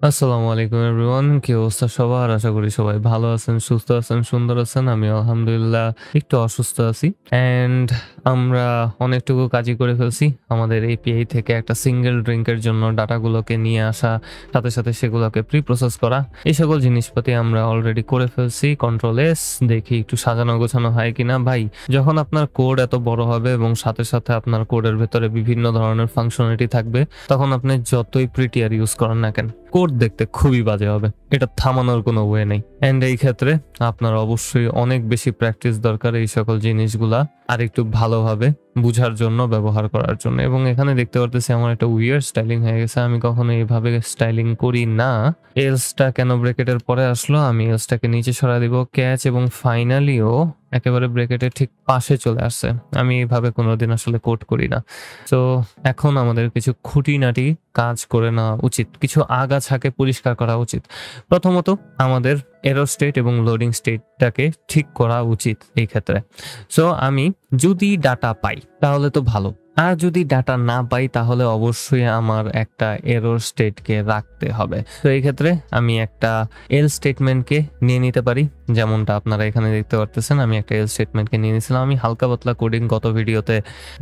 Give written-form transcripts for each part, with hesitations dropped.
আসসালামু আলাইকুম এভরিওয়ান। কি অবস্থা সবার? আশা করি সবাই ভালো আছেন, সুস্থ আছেন, সুন্দর আছেন। আমি আলহামদুলিল্লাহ একটু অসুস্থ আছি। অ্যান্ড আমরা অনেকটুকু কাজই করে ফেলছি। আমাদের এপিআই থেকে একটা সিঙ্গেল ড্রিংকের জন্য ডাটাগুলোকে নিয়ে আসা, সাথে, সাথে সেগুলোকে প্রি-প্রসেস করা। এই সকল জিনিসপাতি আমরা অলরেডি করে ফেলছি। কন্ট্রোল এস, দেখি একটু সাজানো গোছানো হয় কিনা। ভাই, যখন আপনার কোড এত বড় হবে এবং সাথে, সাথে আপনার কোডের ভেতরে বিভিন্ন ধরনের ফাংশনালিটি থাকবে, তখন আপনি যতই প্রিটিয়ার ইউজ করেন না কেন, কোড দেখতে খুবই বাজে হবে। এটা থামানোর কোনো ওয়ে নেই। এন্ড এই ক্ষেত্রে আপনার অবশ্যই অনেক বেশি প্র্যাকটিস দরকার এই সকল জিনিসগুলা আর একটু ভালোভাবে বুঝার জন্য, ব্যবহার করার জন্য। এবং এখানে দেখতে পারতেছি আমার একটা উইয়ার্ড স্টাইলিং হয়ে গেছে। আমি কখনো এইভাবে স্টাইলিং করি না। এলসটা কেন ব্রেকেটের পরে আসলো? আমি এলসটাকে নিচে সরা দিব, ক্যাচ, এবং ফাইনালিও একেবারে ব্রেকেটের ঠিক পাশে চলে আসছে। আমি এইভাবে কোনোদিন আসলে কোড করি না। তো এখন আমাদের কিছু খুঁটিনাটি কাজ করে নেওয়া উচিত, কিছু আগাছাকে পরিষ্কার করা উচিত। প্রথমত আমাদের এরর স্টেট এবং লোডিং স্টেটটাকে ঠিক করা উচিত এই ক্ষেত্রে। সো আমি যদি ডাটা পাই তাহলে তো ভালো, আর যদি ডাটা না পাই তাহলে অবশ্যই আমার একটা এরর স্টেটকে রাখতে হবে। তো এই ক্ষেত্রে আমি একটা এল স্টেটমেন্টকে নিয়ে নিতে পারি, যেমনটা আপনারা এখানে দেখতে পারতেছেন। আমি একটা এল স্টেটমেন্টকে নিয়ে নিয়েছিলাম। আমি হালকা পাতলা কোডিং গত ভিডিওতে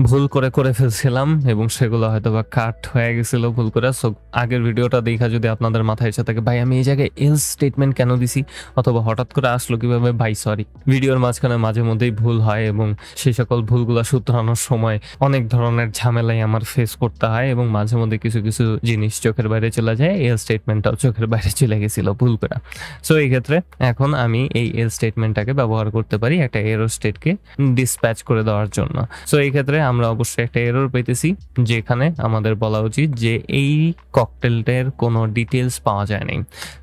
ভুল করে ফেলছিলাম এবং সেগুলো হয়তো বা কাট হয়ে গেছিল ভুল করে। সো আগের ভিডিওটা দেখা যদি আপনাদের মাথায় এসে থাকে, ভাই আমি এই জায়গায় এল স্টেটমেন্ট কেন দিছি, অথবা হঠাৎ করে আসলো কিভাবে, ভাই সরি। ভিডিওর মাঝখানে মাঝে মধ্যেই ভুল হয় এবং সেই সকল ভুলগুলো শুধরানোর সময় অনেক ধরনের ঝামেলাই আমার ফেস করতে হয় এবং মাঝে মধ্যে কিছু কিছু জিনিস চোখের বাইরে চলে যায়। এল স্টেটমেন্টটাও চোখের বাইরে চলে গেছিল ভুল করে। সো এই ক্ষেত্রে এখন আমি এই এল স্টেটমেন্টটাকে ব্যবহার করতে পারি একটা এরর স্টেটকে ডিসপ্যাচ করে দেওয়ার জন্য। সো এই ক্ষেত্রে আমরা অবশ্যই একটা এরর পেতেছি, যেখানে আমাদের বলা উচিত যে এই ককটেলটার কোনো ডিটেলস পাওয়া যায় নাই।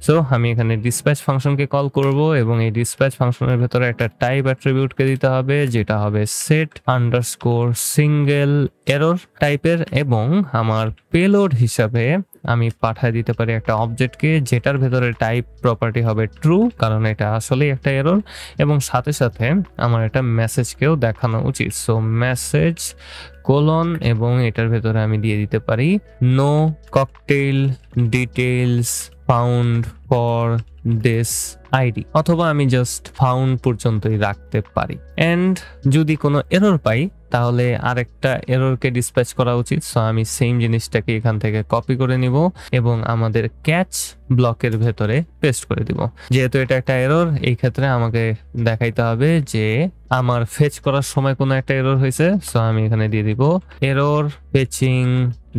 সো আমি এখানে ডিসপ্যাচ ফাংশনকে কল করব এবং এই ডিসপ্যাচ ফাংশনের ভেতরে একটা টাইপ অ্যাট্রিবিউটকে দিতে হবে, যেটা হবে সেট আন্ডারস্কোর সিঙ্গেল এরর টাইপের। এবং আমার পেলোড হিসাবে আমি পাঠিয়ে দিতে পারি একটা অবজেক্টকে, যেটার ভেতরে টাইপ প্রপার্টি হবে ট্রু, কারণ এটা আসলেই একটা এরর। এবং সাথে সাথে আমার একটা মেসেজকেও দেখানো উচিত। সো মেসেজ কোলন, এবং এটার ভেতরে আমি দিয়ে দিতে পারি no cocktail details found for this ID, অথবা আমি জাস্ট ফাউন্ড পর্যন্তই রাখতে পারি। এন্ড যদি কোনো এরর পাই তাহলে আরেকটা এররকে ডিসপ্যাচ করা উচিত। সো আমি সেম জিনিসটাকে এখান থেকে কপি করে নিব এবং আমাদের ক্যাচ ব্লকের ভেতরে পেস্ট করে দিব। যেহেতু এটা একটা এরর, এই ক্ষেত্রে আমাকে দেখাইতে হবে যে আমার ফেচ করার সময় কোনো একটা এরর হয়েছে। সো আমি এখানে দিয়ে দিব error fetching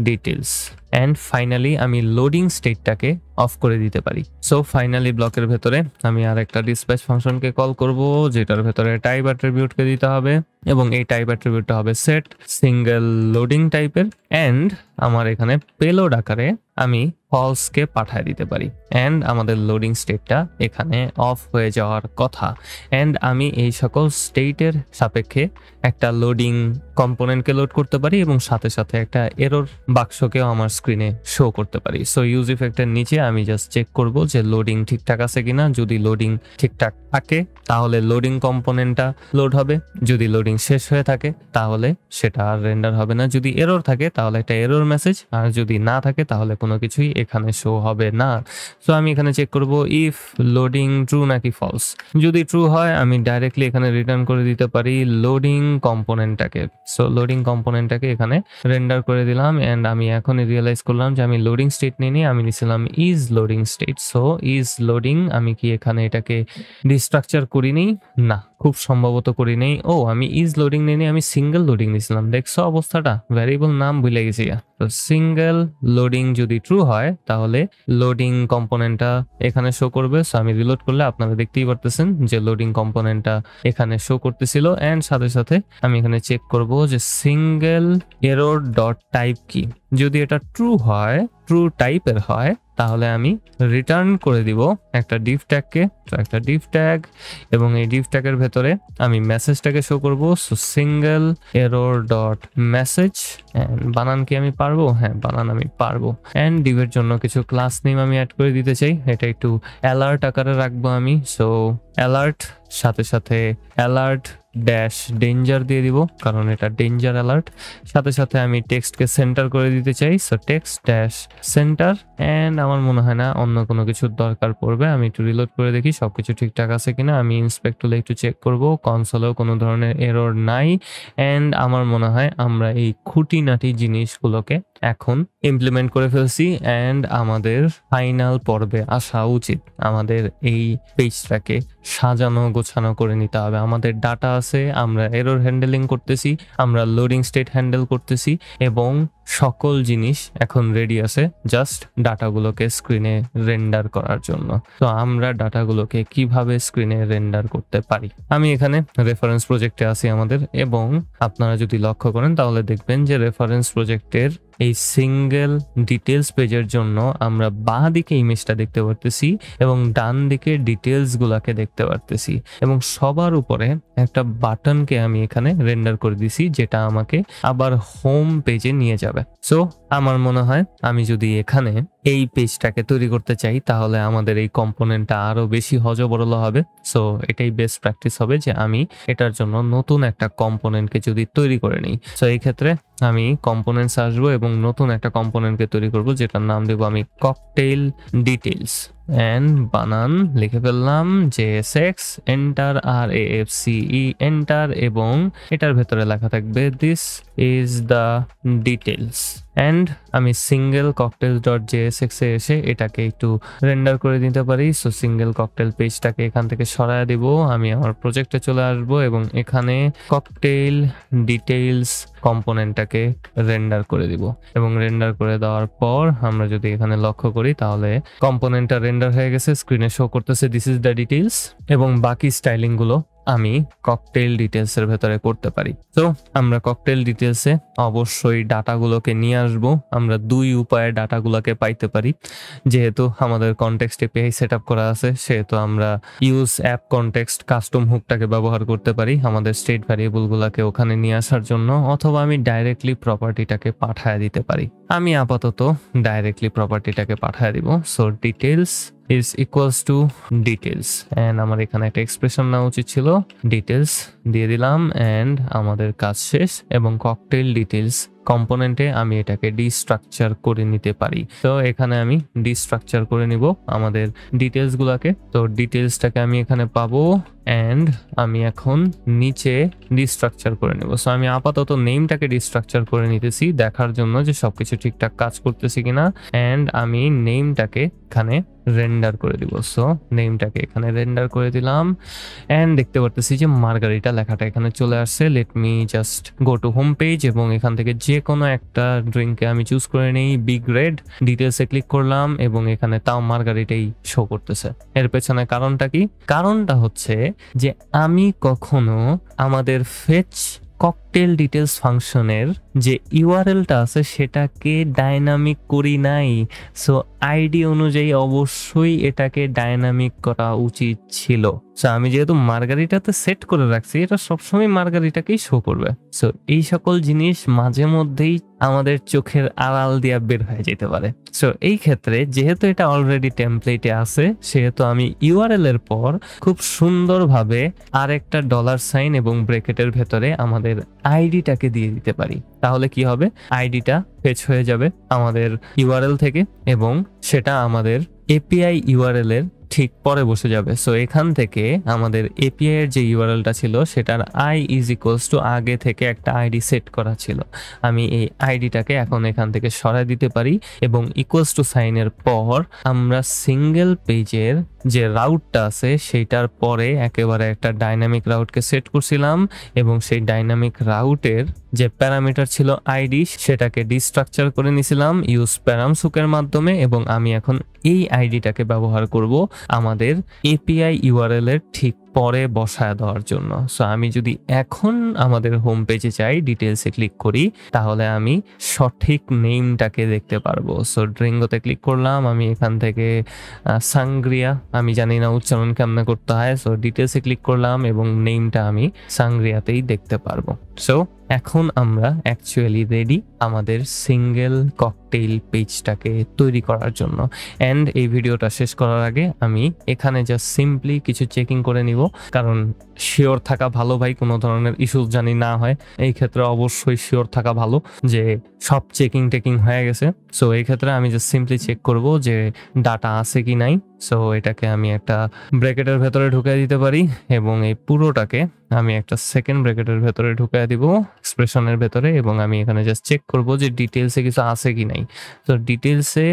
details. And finally আমি লোডিং স্টেটটাকে অফ করে দিতে পারি। সো ফাইনালি ব্লকের ভেতরে আমি আর একটা ডিসপ্যাচ ফাংশনকে কল করব, যেটার ভেতরে টাইপ অ্যাট্রিবিউটকে দিতে হবে এবং এই টাইপ অ্যাট্রিবিউটটা হবে সেট সিঙ্গেল লোডিং টাইপের। অ্যান্ড আমার এখানে পেলোড আকারে আমি ফলসকে পাঠিয়ে দিতে পারি। অ্যান্ড আমাদের লোডিং স্টেটটা এখানে অফ হয়ে যাওয়ার কথা। অ্যান্ড আমি এই সকল স্টেটের সাপেক্ষে একটা লোডিং কম্পোনেন্টকে লোড করতে পারি এবং সাথে সাথে একটা এরর বাক্সকেও আমার স্ক্রিনে শো করতে পারি। সো ইউজ ইফেক্টের নিচে আমি জাস্ট চেক করব যে লোডিং ঠিকঠাক আছে কিনা। যদি লোডিং ঠিকঠাক থাকে তাহলে লোডিং কম্পোনেন্টটা লোড হবে। যদি লোডিং শেষ হয়ে থাকে তাহলে সেটা আর রেন্ডার হবে না। যদি এরর থাকে তাহলে একটা এরর মেসেজ, আর যদি না থাকে তাহলে কোনো কিছুই এখানে শো হবে না। সো আমি এখানে চেক করব ইফ লোডিং ট্রু নাকি ফলস। যদি ট্রু হয় আমি ডাইরেক্টলি এখানে রিটার্ন করে দিতে পারি লোডিং কম্পোনেন্টটাকে। সো লোডিং কম্পোনেন্টটাকে এখানে রেন্ডার করে দিলাম। এন্ড আমি এখনই রিয়েলাইজ করলাম যে আমি লোডিং স্টেট নিয়ে আমি নিছিলাম is loading state. So is loading, আমি কি এখানে এটাকে ডিস্ট্রাকচার করিনি? না, খুব সম্ভবত করি নেই। ও, আমি ইজ লোডিং নিয়ে আমি সিঙ্গেল লোডিং নিছিলাম। দেখছো অবস্থাটা, ভ্যারিয়েবল নাম ভুলে গেছি। তো সিঙ্গেল লোডিং যদি ট্রু হয় তাহলে লোডিং কম্পোনেন্টটা এখানে শো করবে। সো আমি রিলোড করলে আপনারা দেখতেই পারতেছেন যে লোডিং কম্পোনেন্টটা এখানে শো করতেছিল। এন্ড সাথে সাথে আমি এখানে চেক করব যে সিঙ্গেল এরর ডট টাইপ কি। যদি এটা ট্রু হয়, ট্রু টাইপের হয়, তাহলে আমি রিটার্ন করে দিব একটা ডিভ ট্যাগকে। তো একটা ডিভ ট্যাগ এবং এই ডিভ ট্যাগের ভেতরে আমি মেসেজটাকে শো করব। So single error dot message. বানান কি আমি পারবো? হ্যাঁ, বানান আমি পারবো। এন্ড ডিভের জন্য কিছু ক্লাস নেম আমি অ্যাড করে দিতে চাই। এটা একটু অ্যালার্ট আকারে রাখবো আমি। সো অ্যালার্ট, সাথে সাথে অ্যালার্ট ড্যাশ ডেঞ্জার দিয়ে দিব, কারণ এটা ডেঞ্জার অ্যালার্ট। সাথে সাথে আমি টেক্সটকে সেন্টার করে দিতে চাই, so text dash centre. And আমার মনে হয় না অন্য কোনো কিছুর দরকার পড়বে। আমি একটু রিলোড করে দেখি সবকিছু ঠিকঠাক আছে কিনা। আমি ইন্সপেক্ট টুলে একটু চেক করব, কনসোলেও কোনো ধরনের এরর নাই। অ্যান্ড আমার মনে হয় আমরা এই খুঁটিনাটি জিনিসগুলোকে এখন ইমপ্লিমেন্ট করে ফেলছি। অ্যান্ড আমাদের ফাইনাল পর্বে আসা উচিত। আমাদের এই পেজটাকে সাজানো গোছানো করে নিতে হবে। আমাদের ডাটা আছে, আমরা এরর হ্যান্ডেলিং করতেছি, আমরা লোডিং স্টেট হ্যান্ডেল করতেছি, এবং সকল জিনিস এখন রেডি আছে জাস্ট ডাটাগুলোকে স্ক্রিনে রেন্ডার করার জন্য। তো আমরা ডাটাগুলোকে কিভাবে স্ক্রিনে রেন্ডার করতে পারি? আমি এখানে রেফারেন্স প্রজেক্টে আছি আমাদের, এবং আপনারা যদি লক্ষ্য করেন তাহলে দেখবেন যে রেফারেন্স প্রজেক্টের এই সিঙ্গেল ডিটেলস পেজের জন্য আমরা বাঁ দিকে ইমেজটা দেখতে পারতেছি এবং ডান দিকে ডিটেলস গুলাকে দেখতে পারতেছি, এবং সবার উপরে একটা বাটনকে আমি এখানে রেন্ডার করে দিছি যেটা আমাকে আবার হোম পেজে নিয়ে যাবে। সো আমার মনে হয় আমি যদি এখানে এই পেজটাকে তৈরি করতে চাই তাহলে আমাদের এই কম্পোনেন্টটা আরো বেশি হজবরল হবে। সো এটাই বেস্ট প্র্যাকটিস হবে যে আমি এটার জন্য নতুন একটা কম্পোনেন্টকে যদি তৈরি করে নিই। সো এই ক্ষেত্রে আমি কম্পোনেন্টস আসবো এবং নতুন একটা কম্পোনেন্টকে তৈরি করব যেটার নাম দেবো আমি ককটেইল ডিটেলস। এন্ড বানান লিখে ফেললাম JSX এন্টার RAFCE এন্টার, এবং এটার ভেতরে লেখা থাকবে this is the details. And আমি সিঙ্গেল ককটেল ডট JSX এ এসে এটাকে একটু রেন্ডার করে দিতে পারি। সো সিঙ্গেল ককটেল পেজটাকে এখান থেকে সরায় দিব, আমি আমার প্রজেক্টে চলে আসব এবং এখানে ককটেল ডিটেলস কম্পোনেন্টটাকে রেন্ডার করে দিব। এবং রেন্ডার করে দেওয়ার পর আমরা যদি এখানে লক্ষ্য করি তাহলে কম্পোনেন্টটা রেন্ডার হয়ে গেছে, স্ক্রিনে শো করতেছে দিস ইজ দ্য ডিটেলস, এবং বাকি স্টাইলিং গুলো আমি ককটেল ডিটেলস এর ভেতরে করতে পারি। তো আমরা ককটেল ডিটেলসে অবশ্যই ডাটাগুলোকে নিয়ে আসব। আমরা দুই উপায়ে ডাটাগুলোকে পাইতে পারি। যেহেতু আমাদের কনটেক্সট এপিআই সেট আপ করা আছে, সেহেতু আমরা ইউজ অ্যাপ কনটেক্সট কাস্টম হুকটাকে ব্যবহার করতে পারি আমাদের স্টেট ভ্যারিয়েবল গুলাকে ওখানে নিয়ে আসার জন্য, অথবা আমি ডাইরেক্টলি প্রপার্টিটাকে পাঠায় দিতে পারি। আমি আপাতত ডাইরেক্টলি প্রপার্টিটাকে পাঠায় দিব। So details is equals to details, and আমার এখানে একটা এক্সপ্রেশন নেওয়া উচিত ছিল, ডিটেলস দিয়ে দিলাম, এন্ড আমাদের কাজ শেষ। এবং ককটেল ডিটেলস কম্পোনেন্টে আমি এটাকে ডিস্ট্রাকচার করে নিতে পারি। তো এখানে আমি ডিস্ট্রাকচার করে নিব আমাদের ডিটেলস গুলাকে। তো ডিটেলসটাকে আমি এখানে পাবো, এন্ড আমি এখন নিচে ডিস্ট্রাকচার করে নেব। সো আমি আপাতত নেমটাকে ডিস্ট্রাকচার করে নিতেছি দেখার জন্য যে সবকিছু ঠিকঠাক কাজ করতেছি কিনা, এন্ড আমি নেমটাকে এখানে রেন্ডার করে দিব। সো নেমটাকে এখানে রেন্ডার করে দিলাম, এন্ড দেখতে পারতেছি যে মার্গারিটা লেখাটা এখানে চলে আসছে। Let me just go to home page, এবং এখান থেকে যে কোনো একটা ড্রিঙ্ককে আমি চুজ করে নেই, বিগ রেড। ডিটেলসে ক্লিক করলাম এবং এখানে তাও মার্গারিটাই শো করতেছে। এর পেছনে কারণটা কি? কারণটা হচ্ছে যে আমি কখনো আমাদের ফেচ ককটেল ডিটেলস ফাংশনের যে ইউআরএলটা আছে সেটাকে ডাইনামিক করি নাই। সো আইডি অনুযায়ী অবশ্যই এটাকে ডাইনামিক করা উচিত ছিল। সো আমি যেহেতু মার্গারিটাতে সেট করে রাখছি, এটা সবসময় মার্গারিটাকেই শো করবে। সো এই সকল জিনিস মাঝে মধ্যেই আমাদের চোখের আড়াল দিয়া বের হয়ে যেতে পারে। সো এই ক্ষেত্রে যেহেতু এটা অলরেডি টেমপ্লেটে আছে, সেহেতু আমি ইউআরএল এর পর খুব সুন্দরভাবে আরেকটা $সাইন এবং ব্র্যাকেটের ভেতরে আমাদের আইডিটাকে দিয়ে দিতে পারি। তাহলে কি হবে? আইডিটা ফেচ হয়ে যাবে আমাদের ইউআরএল থেকে, এবং সেটা আমাদের এপিআই ইউআরএল এর ঠিক পরে বসে যাবে। সো এখান থেকে আমাদের এপিআই এর যে ইউআরএলটা ছিল সেটার আই ইজ ইকুয়ালস টু আগে থেকে একটা আইডি সেট করা ছিল। আমি এই আইডিটাকে এখন এখান থেকে সরাই দিতে পারি, এবং ইকুয়ালস টু সাইনের পর আমরা সিঙ্গেল পেজের যে রাউটটা আছে সেটার পরে একেবারে একটা ডাইনামিক রাউটকে সেট করছিলাম, এবং সেই ডাইনামিক রাউটের যে প্যারামিটার ছিল আইডি সেটাকে ডিস্ট্রাকচার করে নিছিলাম ইউজ প্যারামসুকের মাধ্যমে, এবং আমি এখন এই আইডিটাকে ব্যবহার করব আমাদের এপিআই ইউআরএল এর ঠিক পরে বসায় দেওয়ার জন্য। সো আমি যদি এখন আমাদের হোম পেজে যাই, ডিটেলসে ক্লিক করি, তাহলে আমি সঠিক নেমটাকে দেখতে পারবো। সো ড্রিঙ্গোতে ক্লিক করলাম, আমি এখান থেকে সাংগ্রিয়া, আমি জানি না উচ্চারণ কেমনে করতে হয়। সো ডিটেলসে ক্লিক করলাম এবং নেমটা আমি সাংগ্রিয়াতেই দেখতে পারবো। সো এখন আমরা অ্যাকচুয়ালি রেডি আমাদের সিঙ্গেল ককটেইল পেজটাকে তৈরি করার জন্য। অ্যান্ড এই ভিডিওটা শেষ করার আগে আমি এখানে জাস্ট সিম্পলি কিছু চেকিং করে নিব, কারণ শিওর থাকা ভালো ভাই, কোনো ধরনের ইস্যুস জানি না হয়। এই ক্ষেত্রে অবশ্যই শিওর থাকা ভালো যে সব টেকিং হয়ে গেছে। সো এই ক্ষেত্রে আমি জাস্ট সিম্পলি চেক করব যে ডাটা আছে কি নাই। সো এটাকে আমি একটা ব্র্যাকেটের ভেতরে ঢুকিয়ে দিতে পারি এবং এই পুরোটাকে আমি একটা সেকেন্ড ব্র্যাকেটের ভেতরে ঢুকিয়ে দিব এক্সপ্রেশনের ভেতরে, এবং আমি এখানে জাস্ট চেক করব যে ডিটেলসে কিছু আছে কি নাই। তো ডিটেলসে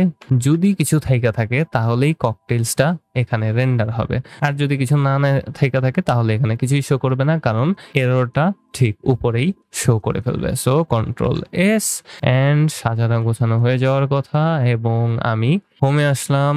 যদি কিছু থাইকা থাকে তাহলেই ককটেলসটা এখানে রেন্ডার হবে, আর যদি কিছু না থাইকা থাকে তাহলে এখানে কিছুই শো করবে না, কারণ এররটা ঠিক উপরেই শো করে ফেলবে। সো কন্ট্রোল এস অ্যান্ড সাজানো গোছানো হয়ে যাওয়ার কথা, এবং আমি হোমে আসলাম,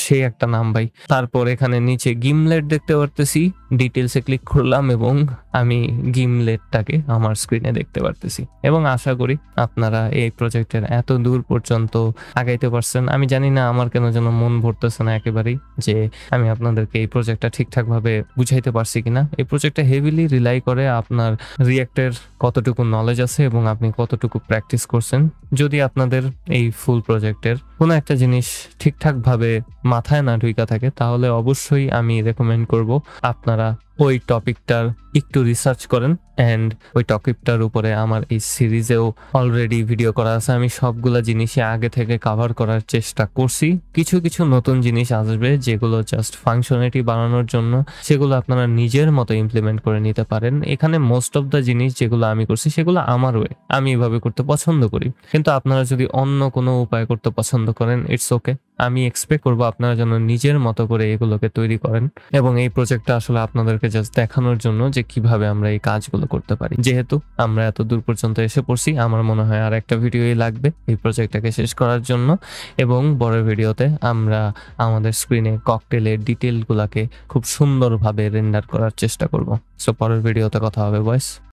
সে একটা নাম ভাই। তারপর এখানে নিচে গিমলেট দেখতে পারতেছি, ডিটেলসে ক্লিক করলাম এবং আমি গিমলেটটাকে আমার স্ক্রিনে দেখতে পারতেছি। এবং আশা করি আপনারা এই প্রজেক্টের এত দূর পর্যন্ত আগাইতে পারছেন। আমি জানি না আমার কেন যেন মন ভরতেছে না একেবারেই যে আমি আপনাদেরকে এই প্রজেক্টটা ঠিকঠাকভাবে বুঝাইতে পারছি কিনা। এই প্রজেক্টটা হেভিলি রিলাই করে আপনার রিয়াক্টের কতটুকু নলেজ আছে এবং আপনি কতটুকু প্র্যাকটিস করছেন। যদি আপনাদের এই ফুল প্রজেক্টের কোনো একটা জিনিস ঠিকঠাকভাবে মাথায় না ঢুইকা থাকে তাহলে অবশ্যই আমি রেকমেন্ড করব আপনারা ওই টপিকটার একটু রিসার্চ করেন। অ্যান্ড ওই টপিকটার উপরে আমার এই সিরিজেও অলরেডি ভিডিও করা আছে। আমি সবগুলা জিনিসই আগে থেকে কভার করার চেষ্টা করছি। কিছু কিছু নতুন জিনিস আসবে যেগুলো জাস্ট ফাংশনালিটি বাড়ানোর জন্য, সেগুলো আপনারা নিজের মতো ইমপ্লিমেন্ট করে নিতে পারেন। এখানে মোস্ট অফ দ্য জিনিস যেগুলো আমি করছি সেগুলো আমার ওয়ে, আমি এভাবে করতে পছন্দ করি। কিন্তু আপনারা যদি অন্য কোনো উপায় করতে পছন্দ করেন, ইটস ওকে। আমি এক্সপেক্ট করবো আপনারা যেন নিজের মতো করে এগুলোকে তৈরি করেন, এবং এই প্রজেক্টটা আসলে আপনাদেরকে জাস্ট দেখানোর জন্য যে কিভাবে আমরা এই কাজগুলো করতে পারি। যেহেতু আমরা এত দূর পর্যন্ত এসে পড়ছি, আমার মনে হয় আর একটা ভিডিওই লাগবে এই প্রজেক্টটাকে শেষ করার জন্য, এবং পরের ভিডিওতে আমরা আমাদের স্ক্রিনে ককটেলের ডিটেলগুলোকে খুব সুন্দরভাবে রেন্ডার করার চেষ্টা করব। সো পরের ভিডিওতে কথা হবে বয়স।